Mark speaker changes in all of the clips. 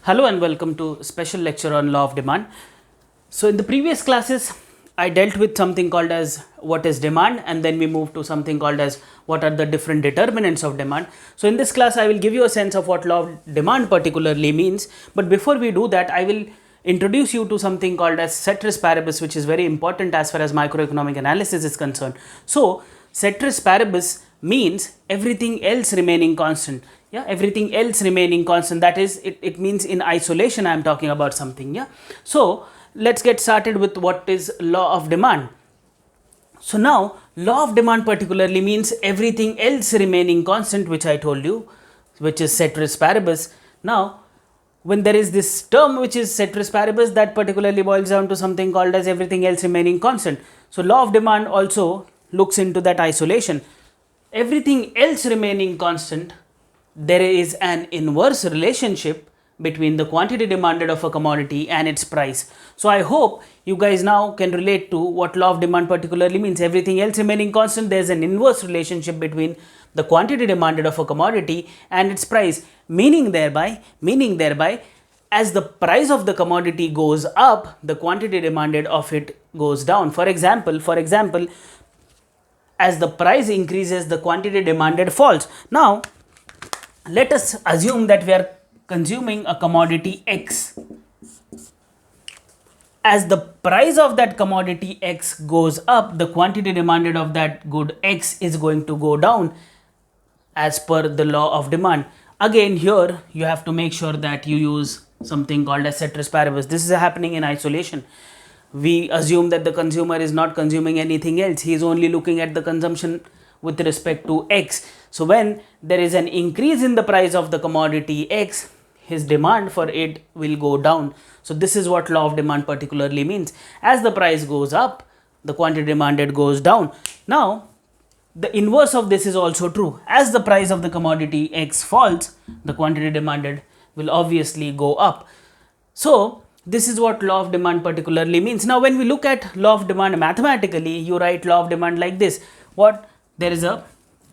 Speaker 1: Hello and welcome to a special lecture on law of demand. So in the previous classes, I dealt with something called as what is demand, and then we moved to something called as what are the different determinants of demand. So in this class, I will give you a sense of what law of demand particularly means. But before we do that, I will introduce you to something called as ceteris paribus, which is very important as far as microeconomic analysis is concerned. So ceteris paribus means everything else remaining constant. Yeah, everything else remaining constant, that is, it means in isolation I am talking about something. Yeah, so let's get started with what is law of demand. So now law of demand particularly means everything else remaining constant, which I told you, which is ceteris paribus. Now when there is this term which is ceteris paribus, that particularly boils down to something called as everything else remaining constant. So law of demand also looks into that isolation. Everything else remaining constant, there is an inverse relationship between the quantity demanded of a commodity and its price. So I hope you guys now can relate to what law of demand particularly means. Everything else remaining constant, there is an inverse relationship between the quantity demanded of a commodity and its price, meaning thereby as the price of the commodity goes up, the quantity demanded of it goes down. For example, as the price increases, the quantity demanded falls. Now let us assume that we are consuming a commodity X. As the price of that commodity X goes up, the quantity demanded of that good X is going to go down as per the law of demand. Again, here you have to make sure that you use something called as ceteris paribus. This is happening in isolation. We assume that the consumer is not consuming anything else. He is only looking at the consumption with respect to X. So when there is an increase in the price of the commodity X, his demand for it will go down. So this is what law of demand particularly means. As the price goes up, the quantity demanded goes down. Now the inverse of this is also true. As the price of the commodity X falls, the quantity demanded will obviously go up. So this is what law of demand particularly means. Now when we look at law of demand mathematically, you write law of demand like this. There is a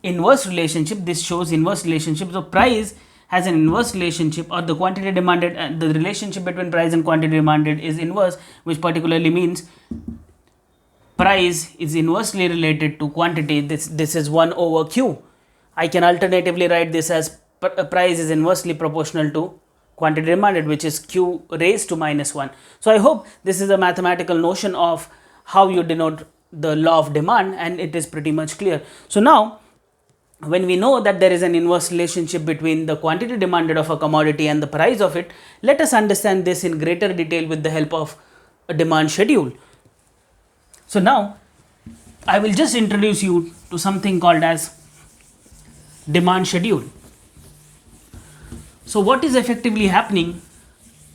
Speaker 1: inverse relationship. This shows inverse relationship. So price has an inverse relationship, or the quantity demanded, the relationship between price and quantity demanded is inverse, which particularly means price is inversely related to quantity. This is 1 over Q. I can alternatively write this as price is inversely proportional to quantity demanded, which is Q raised to minus 1. So I hope this is a mathematical notion of how you denote the law of demand, and it is pretty much clear. So now when we know that there is an inverse relationship between the quantity demanded of a commodity and the price of it, let us understand this in greater detail with the help of a demand schedule. So now I will just introduce you to something called as demand schedule. So what is effectively happening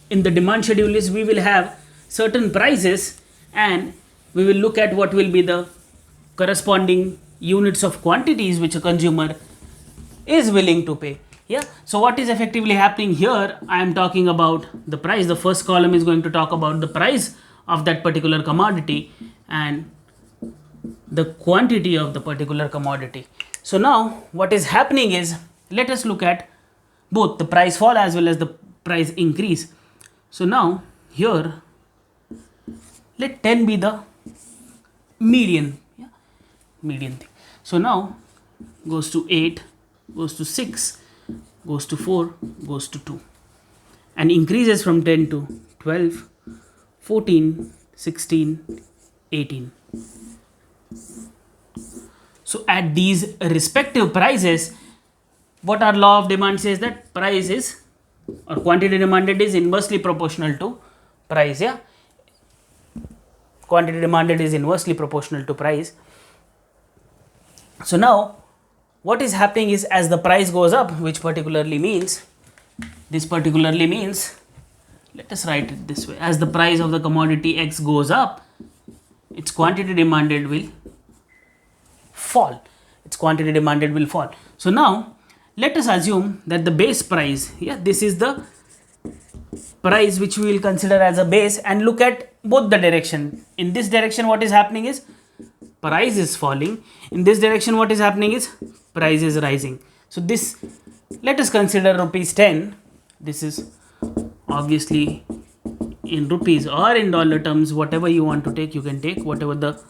Speaker 1: in the demand schedule is we will have certain prices, and we will look at what will be the corresponding units of quantities which a consumer is willing to pay. Yeah, so what is effectively happening here, I am talking about the price. The first column is going to talk about the price of that particular commodity and the quantity of the particular commodity. So now what is happening is, let us look at both the price fall as well as the price increase. So now here let 10 be the median, median thing. So now goes to 8, goes to 6, goes to 4, goes to 2, and increases from 10 to 12, 14, 16, 18. So at these respective prices, what our law of demand says, that price is, or quantity demanded is inversely proportional to price. Yeah, quantity demanded is inversely proportional to price. So now what is happening is, as the price goes up, which particularly means, let us write it this way, as the price of the commodity X goes up, its quantity demanded will fall. So now let us assume that the base price, this is the price which we will consider as a base, and look at both the direction. In this direction what is happening is price is falling. In this direction what is happening is price is rising. So this, let us consider rupees 10. This is obviously in rupees or in dollar terms, whatever you want to take, you can take whatever the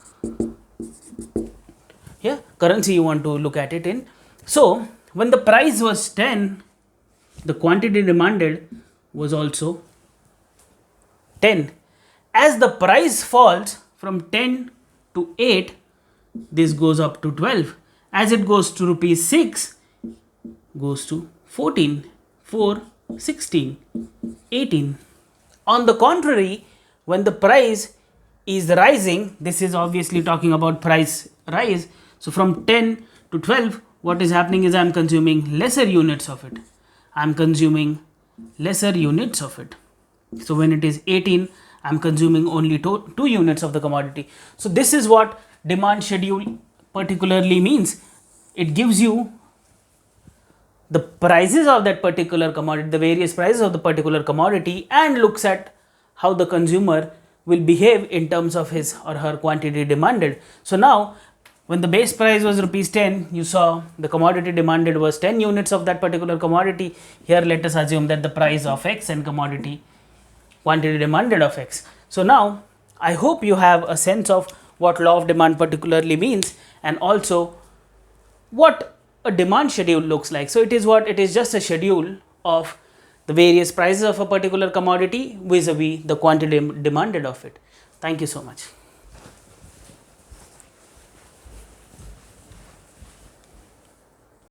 Speaker 1: currency you want to look at it in. So when the price was 10, the quantity demanded was also 10. As the price falls from 10 to 8, this goes up to 12. As it goes to rupees 6, goes to 14, 4, 16, 18. On the contrary, when the price is rising, this is obviously talking about price rise. So from 10 to 12, what is happening is I am consuming lesser units of it. I am consuming lesser units of it. So when it is 18, I am consuming only 2 units of the commodity. So this is what demand schedule particularly means. It gives you the prices of that particular commodity, the various prices of the particular commodity, and looks at how the consumer will behave in terms of his or her quantity demanded. So now when the base price was rupees 10, you saw the commodity demanded was 10 units of that particular commodity. Here let us assume that the price of X and commodity quantity demanded of X. So now I hope you have a sense of what law of demand particularly means, and also what a demand schedule looks like. So it is just a schedule of the various prices of a particular commodity vis-a-vis the quantity demanded of it. Thank you so much.